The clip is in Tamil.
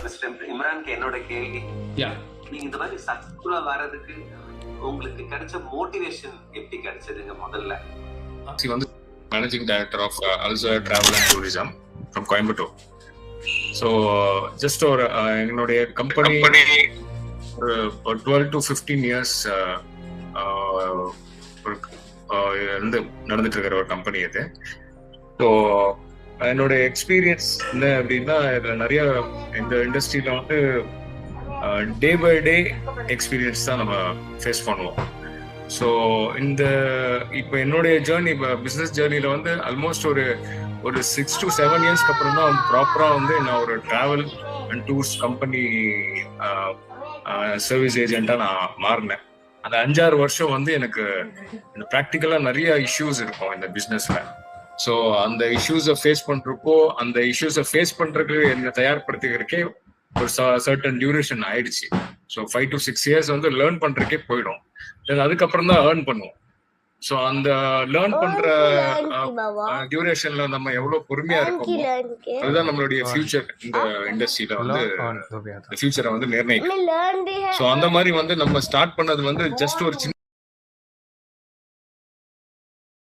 மிஸ்டர் இம்ரான்க்கு என்னோட கேள்வி, யா நீங்க இந்த மாதிரி சக்சஸ்ஃபுல்லா வர்றதுக்கு உங்களுக்கு கிடைச்ச மோட்டிவேஷன் எப்படி கிடைச்சதுங்க முதல்ல? she வந்து மேனேஜிங் டைரக்டர் ஆஃப் அல்சர் travel and tourism from Coimbatore. So just ஒரு என்னுடைய கம்பெனி ஒரு 12 to 15 இயர்ஸ் இருந்து நடந்துட்டு இருக்கிற ஒரு கம்பெனி இது. ஸோ என்னோட எக்ஸ்பீரியன்ஸ் என்ன அப்படின்னா, இதில் நிறைய இந்த இண்டஸ்ட்ரியில வந்து டே பை டே எக்ஸ்பீரியன்ஸ் தான் நம்ம ஃபேஸ் பண்ணுவோம். ஸோ இப்போ என்னுடைய ஜேர்னி, இப்போ பிஸ்னஸ் ஜேர்னியில் வந்து ஆல்மோஸ்ட் ஒரு 6 to 7 இயர்ஸ்க்கு அப்புறம் தான் ப்ராப்பராக வந்து நான் ஒரு travel and tours company service ஏஜென்ட்டாக நான் மாறினேன். அந்த 5-6 வருஷம் வந்து எனக்கு இந்த ப்ராக்டிக்கலாக நிறைய இஷ்யூஸ் இருக்கும் இந்த பிஸ்னஸில். ஸோ அந்த இஷ்யூஸை ஃபேஸ் பண்ணுறப்போ, அந்த இஷ்யூஸை ஃபேஸ் பண்ணுறதுக்கு என்னை தயார்படுத்திக்கிறதுக்கே ஒரு சர்டன் டியூரேஷன் ஆயிடுச்சு. ஸோ 5 to 6 இயர்ஸ் வந்து லேர்ன் பண்ணுறதுக்கே போயிடும். அதுக்கப்புறம் தான் ஏர்ன் பண்ணுவோம். ஸோ அந்த லேர்ன் பண்ற டியூரேஷன்ல நம்ம எவ்வளவு பொறுமையா இருக்கோமோ அதுதான் நம்மளுடைய ஃபியூச்சர் இந்த இண்டஸ்ட்ரியில வந்து ஃபியூச்சரை வந்து நிர்ணயிக்கும். ஸோ அந்த மாதிரி வந்து நம்ம ஸ்டார்ட் பண்ணது வந்து ஜஸ்ட் ஒரு சின்ன